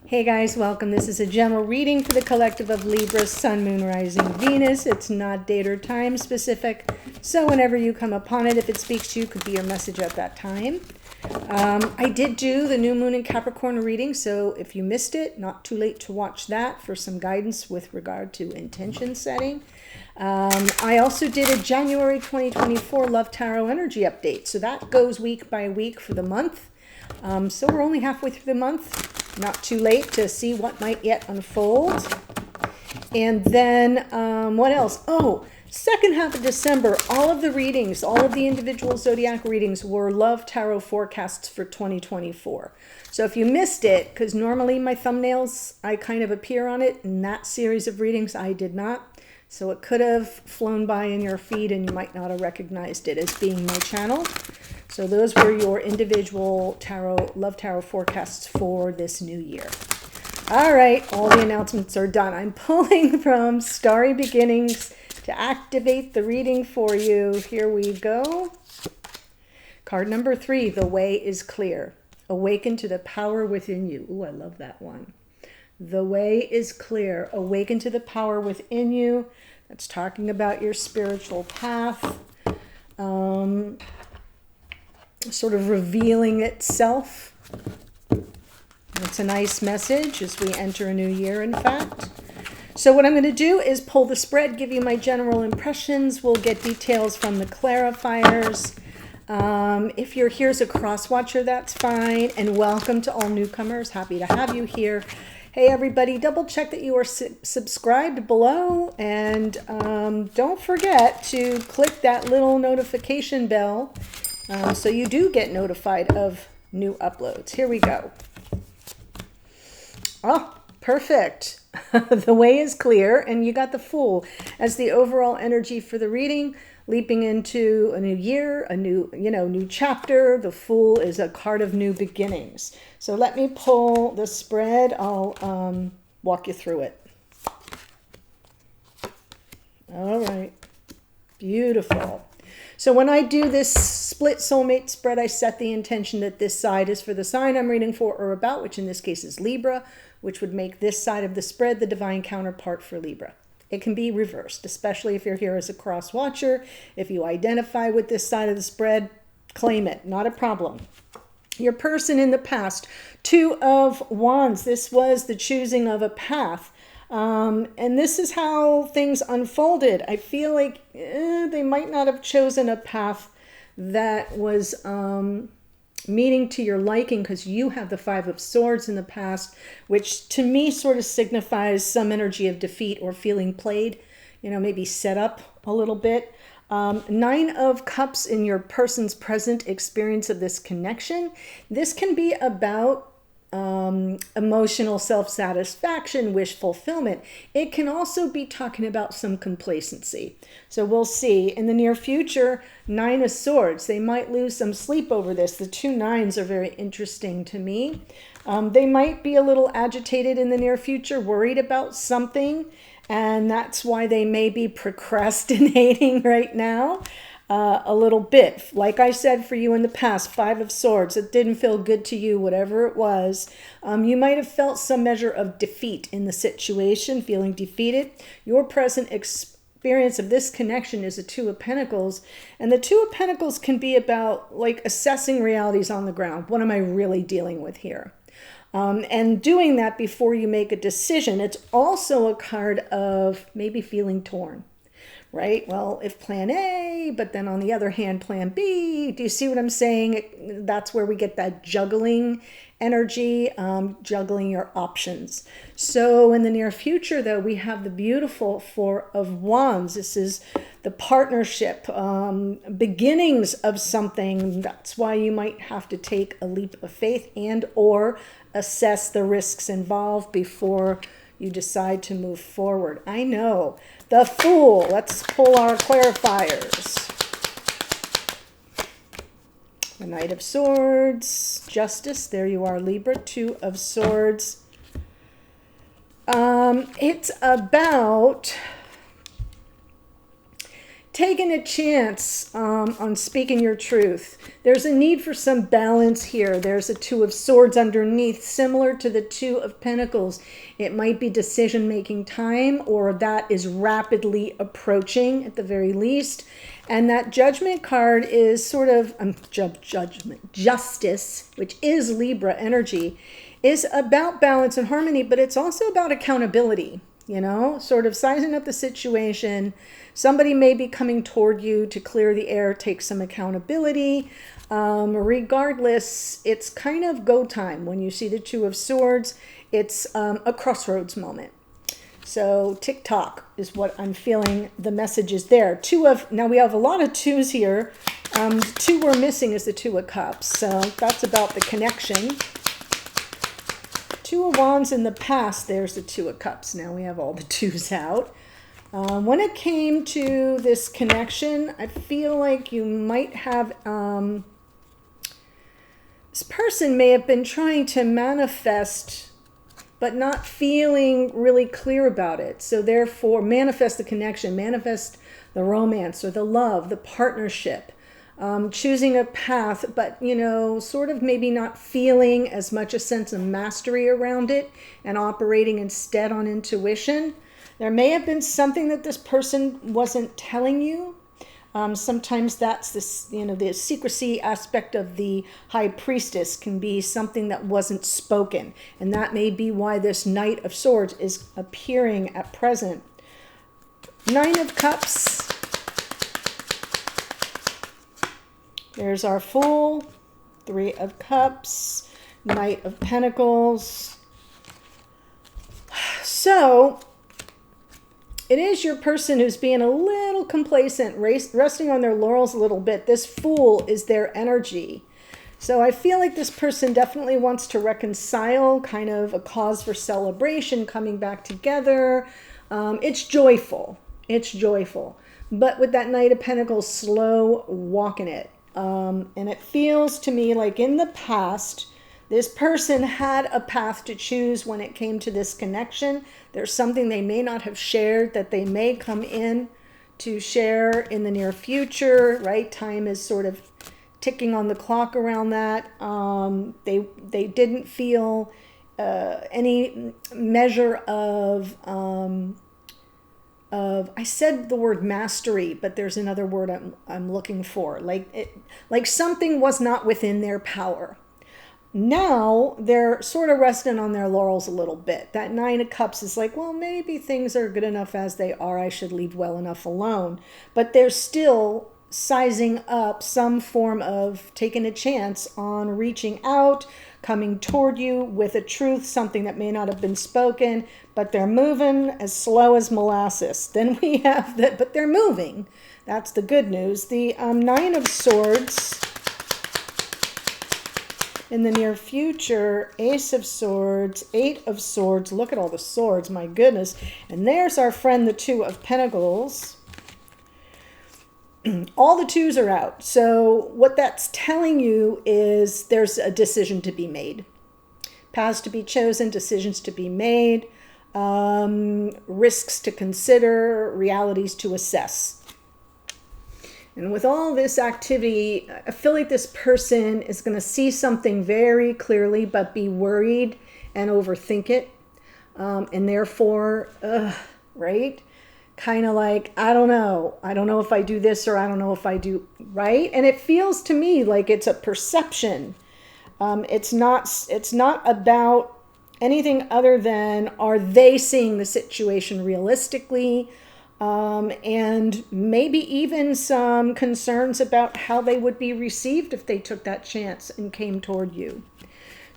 Hey guys, welcome. This is a general reading for the collective of Libra, Sun, Moon, Rising, Venus. It's not date or time specific, so whenever you come upon it, if it speaks to you, could be your message at that time. I did do the new moon in Capricorn reading, so if you missed it, not too late to watch that for some guidance with regard to intention setting. I also did a January 2024 Love Tarot energy update, so that goes week by week for the month. So we're only halfway through the month. Not too late to see what might yet unfold. And then what else? Oh, second half of December, all of the readings, all of the individual zodiac readings were Love Tarot forecasts for 2024. So if you missed it, because normally my thumbnails, I kind of appear on it, in that series of readings, I did not. So it could have flown by in your feed and you might not have recognized it as being my channel. So those were your individual tarot, Love Tarot forecasts for this new year. All right, all the announcements are done. I'm pulling from Starry Beginnings to activate the reading for you. Here we go. Card number 3, The Way is Clear. Awaken to the power within you. Ooh, I love that one. The way is clear. Awaken to the power within you. That's talking about your spiritual path. Sort of revealing itself. It's a nice message as we enter a new year, in fact. So what I'm going to do is pull the spread, give you my general impressions. We'll get details from the clarifiers. If you're here as a cross-watcher, that's fine. And welcome to all newcomers. Happy to have you here. Hey everybody, double check that you are subscribed below, and don't forget to click that little notification bell so you do get notified of new uploads. Here we go. Oh, perfect. The way is clear, and you got the Fool as the overall energy for the reading, leaping into a new year, a new chapter. The Fool is a card of new beginnings. So let me pull the spread. I'll walk you through it. All right. Beautiful. So when I do this split soulmate spread, I set the intention that this side is for the sign I'm reading for or about, which in this case is Libra, which would make this side of the spread the divine counterpart for Libra. It can be reversed, especially if you're here as a cross watcher. If you identify with this side of the spread, claim it, not a problem. Your person in the past, 2 of Wands. This was the choosing of a path. And this is how things unfolded. I feel like they might not have chosen a path that was meeting to your liking, because you have the 5 of Swords in the past, which to me sort of signifies some energy of defeat or feeling played, maybe set up a little bit. 9 of Cups in your person's present experience of this connection. This can be about emotional self-satisfaction, wish fulfillment. It can also be talking about some complacency. So we'll see. In the near future, 9 of Swords. They might lose some sleep over this. The 2 9s are very interesting to me. They might be a little agitated in the near future, worried about something, and that's why they may be procrastinating right now. A little bit. Like I said for you in the past, 5 of Swords, it didn't feel good to you, whatever it was. You might have felt some measure of defeat in the situation, feeling defeated. Your present experience of this connection is a 2 of Pentacles. And the 2 of Pentacles can be about like assessing realities on the ground. What am I really dealing with here? And doing that before you make a decision. It's also a card of maybe feeling torn. Right? Well, if plan A, but then on the other hand, plan B, do you see what I'm saying? That's where we get that juggling energy, juggling your options. So in the near future, though, we have the beautiful 4 of Wands. This is the partnership, beginnings of something. That's why you might have to take a leap of faith and or assess the risks involved before you decide to move forward. I know. The Fool. Let's pull our clarifiers. The Knight of Swords. Justice. There you are, Libra. 2 of Swords. It's about taking a chance on speaking your truth. There's a need for some balance here. There's a Two of Swords underneath, similar to the Two of Pentacles. It might be decision-making time, or that is rapidly approaching at the very least. And that Judgment card is sort of judgment, justice, which is Libra energy, is about balance and harmony, but it's also about accountability. You know, sort of sizing up the situation. Somebody may be coming toward you to clear the air, take some accountability. Regardless, it's kind of go time. When you see the Two of Swords, it's a crossroads moment. So tick-tock is what I'm feeling the message is there. Now we have a lot of twos here. The two we're missing is the Two of Cups. So that's about the connection. Two of Wands in the past, there's the Two of Cups. Now we have all the twos out. When it came to this connection, I feel like you might have, this person may have been trying to manifest, but not feeling really clear about it. So therefore, manifest the connection, manifest the romance or the love, the partnership. Choosing a path, but, you know, sort of maybe not feeling as much a sense of mastery around it and operating instead on intuition. There may have been something that this person wasn't telling you. Sometimes that's this, you know, the secrecy aspect of the High Priestess can be something that wasn't spoken. And that may be why this Knight of Swords is appearing at present. Nine of Cups. There's our Fool, Three of Cups, Knight of Pentacles. So it is your person who's being a little complacent, resting on their laurels a little bit. This Fool is their energy. So I feel like this person definitely wants to reconcile, kind of a cause for celebration, coming back together. It's joyful. It's joyful. But with that Knight of Pentacles, slow walking it. And it feels to me like in the past, this person had a path to choose when it came to this connection. There's something they may not have shared that they may come in to share in the near future, right? Time is sort of ticking on the clock around that. They didn't feel any measure of I said the word mastery, but there's another word I'm looking for. Like something was not within their power. Now they're sort of resting on their laurels a little bit. That Nine of Cups is like, well, maybe things are good enough as they are. I should leave well enough alone. But they're still sizing up some form of taking a chance on reaching out, coming toward you with a truth, something that may not have been spoken, but they're moving as slow as molasses. Then we have that, but they're moving. That's the good news. The Nine of Swords in the near future, Ace of Swords, Eight of Swords. Look at all the swords, my goodness. And there's our friend, the Two of Pentacles. All the twos are out. So what that's telling you is there's a decision to be made. Paths to be chosen, decisions to be made, risks to consider, realities to assess. And with all this activity, I feel like this person is going to see something very clearly, but be worried and overthink it. And therefore, right? Kind of like, I don't know if I do this or I don't know if I do, right? And it feels to me like it's a perception. It's not about anything other than, are they seeing the situation realistically? And maybe even some concerns about how they would be received if they took that chance and came toward you.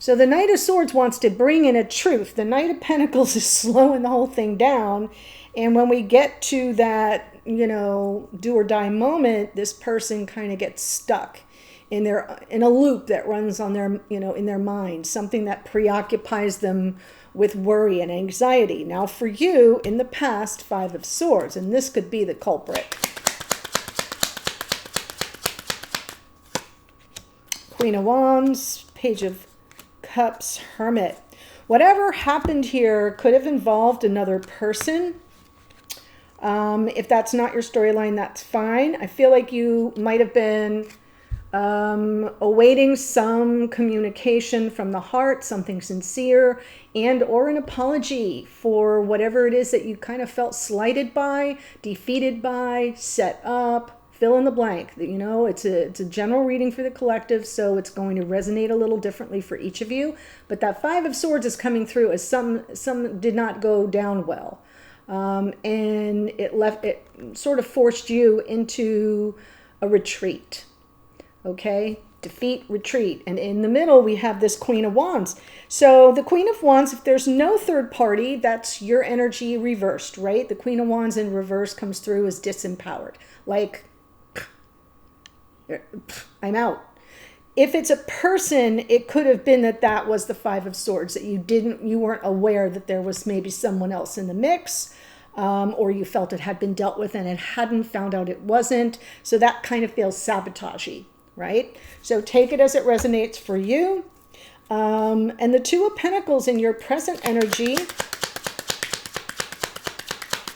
So the Knight of Swords wants to bring in a truth. The Knight of Pentacles is slowing the whole thing down. And when we get to that, you know, do or die moment, this person kind of gets stuck in a loop that runs on their, you know, in their mind, something that preoccupies them with worry and anxiety. Now for you, in the past, Five of Swords, and this could be the culprit. Queen of Wands, Page of Cups, Hermit. Whatever happened here could have involved another person. If that's not your storyline, that's fine. I feel like you might have been awaiting some communication from the heart, something sincere, and or an apology for whatever it is that you kind of felt slighted by, defeated by, set up. Fill in the blank. You know, it's a general reading for the collective, so it's going to resonate a little differently for each of you. But that Five of Swords is coming through as some did not go down well, and it sort of forced you into a retreat. Okay, defeat, retreat, and in the middle we have this Queen of Wands. So the Queen of Wands, if there's no third party, that's your energy reversed, right? The Queen of Wands in reverse comes through as disempowered, like, I'm out. If it's a person, it could have been that was the Five of Swords, that you weren't aware that there was maybe someone else in the mix, or you felt it had been dealt with and it hadn't, found out it wasn't. So that kind of feels sabotagey, right? So take it as it resonates for you. And the Two of Pentacles in your present energy,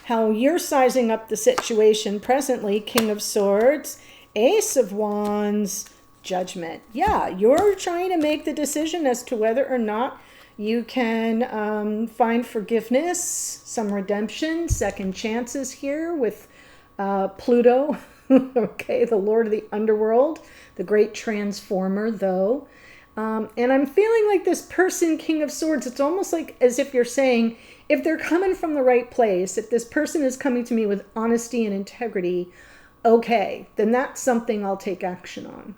how you're sizing up the situation presently, King of Swords, Ace of Wands, Judgment. Yeah, you're trying to make the decision as to whether or not you can find forgiveness, some redemption, second chances here with Pluto, okay, the Lord of the Underworld, the great transformer, though. And I'm feeling like this person, King of Swords, it's almost like as if you're saying, if they're coming from the right place, if this person is coming to me with honesty and integrity, okay, then that's something I'll take action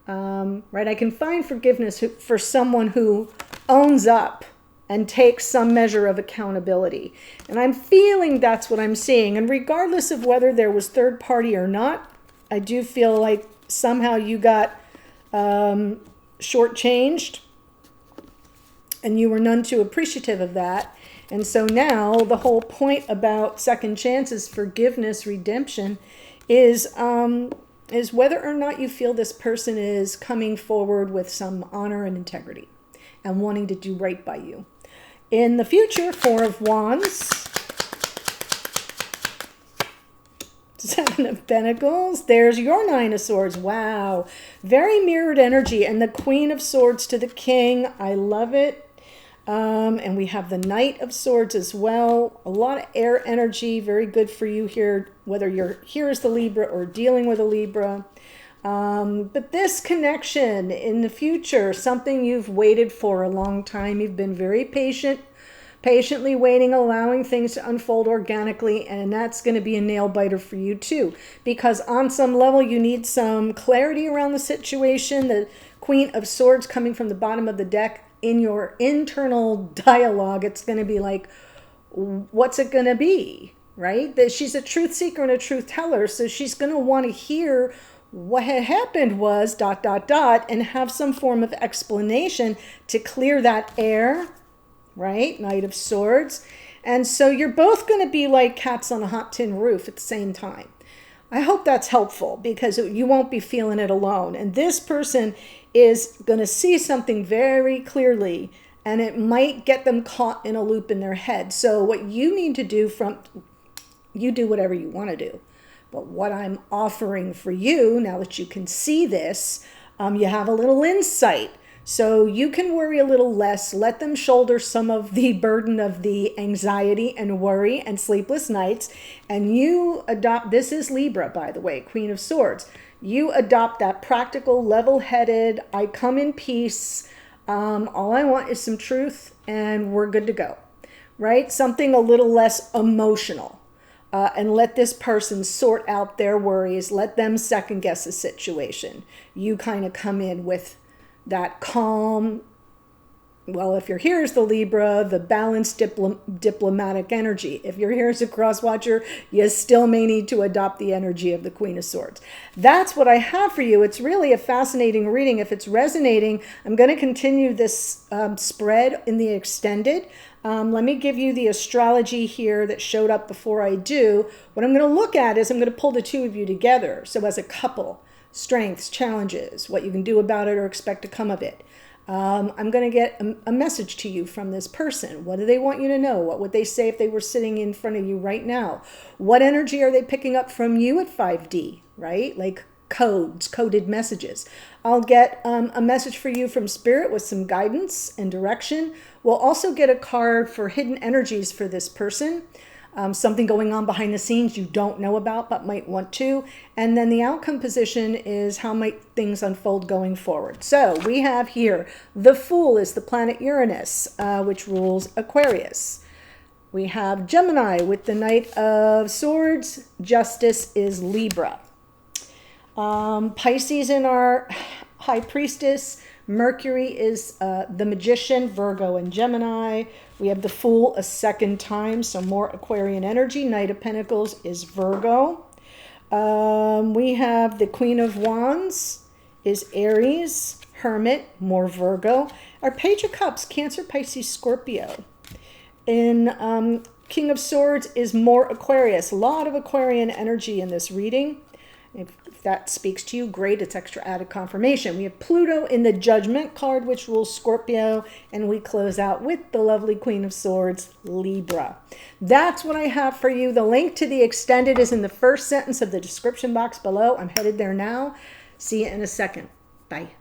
on. Right? I can find forgiveness for someone who owns up and takes some measure of accountability. And I'm feeling that's what I'm seeing. And regardless of whether there was third party or not, I do feel like somehow you got shortchanged and you were none too appreciative of that. And so now the whole point about second chances, forgiveness, redemption is whether or not you feel this person is coming forward with some honor and integrity and wanting to do right by you. In the future, Four of Wands, Seven of Pentacles, there's your Nine of Swords. Wow, very mirrored energy. And the Queen of Swords to the King, I love it. And we have the Knight of Swords as well. A lot of air energy, very good for you here, whether you're here as the Libra or dealing with a Libra. But this connection in the future, something you've waited for a long time. You've been very patiently waiting, allowing things to unfold organically, and that's going to be a nail biter for you too. Because on some level, you need some clarity around the situation. The Queen of Swords coming from the bottom of the deck, in your internal dialogue, it's going to be like, what's it going to be, right? That she's a truth seeker and a truth teller, so she's going to want to hear what had happened was ... and have some form of explanation to clear that air, right? Knight of Swords. And so you're both going to be like cats on a hot tin roof at the same time. I hope that's helpful because you won't be feeling it alone. And this person is going to see something very clearly, and it might get them caught in a loop in their head. So what you need to do you do whatever you want to do. But what I'm offering for you, now that you can see this, you have a little insight. So you can worry a little less, let them shoulder some of the burden of the anxiety and worry and sleepless nights. And you adopt, this is Libra, by the way, Queen of Swords. You adopt that practical, level-headed, I come in peace. All I want is some truth and we're good to go, right? Something a little less emotional. And let this person sort out their worries. Let them second guess the situation. You kind of come in with that calm, well, if you're here as the Libra, the balanced diplomatic energy. If you're here as a cross watcher, you still may need to adopt the energy of the Queen of Swords. That's what I have for you. It's really a fascinating reading. If it's resonating, I'm going to continue this spread in the extended. Let me give you the astrology here that showed up before I do. What I'm going to look at is I'm going to pull the two of you together. So as a couple, strengths, challenges, what you can do about it or expect to come of it. I'm going to get a message to you from this person. What do they want you to know? What would they say if they were sitting in front of you right now? What energy are they picking up from you at 5D, right? Like codes, coded messages. I'll get a message for you from Spirit with some guidance and direction. We'll also get a card for hidden energies for this person. Something going on behind the scenes you don't know about but might want to. And then the outcome position is how might things unfold going forward. So we have here, the Fool is the planet Uranus, which rules Aquarius. We have Gemini with the Knight of Swords. Justice is Libra. Pisces in our High Priestess. Mercury is the Magician, Virgo and Gemini. We have the Fool a second time, so more Aquarian energy. Knight of Pentacles is Virgo. We have the Queen of Wands is Aries. Hermit, more Virgo. Our Page of Cups, Cancer, Pisces, Scorpio. In King of Swords is more Aquarius. A lot of Aquarian energy in this reading. If that speaks to you, great. It's extra added confirmation. We have Pluto in the Judgment card, which rules Scorpio. And we close out with the lovely Queen of Swords, Libra. That's what I have for you. The link to the extended is in the first sentence of the description box below. I'm headed there now. See you in a second. Bye.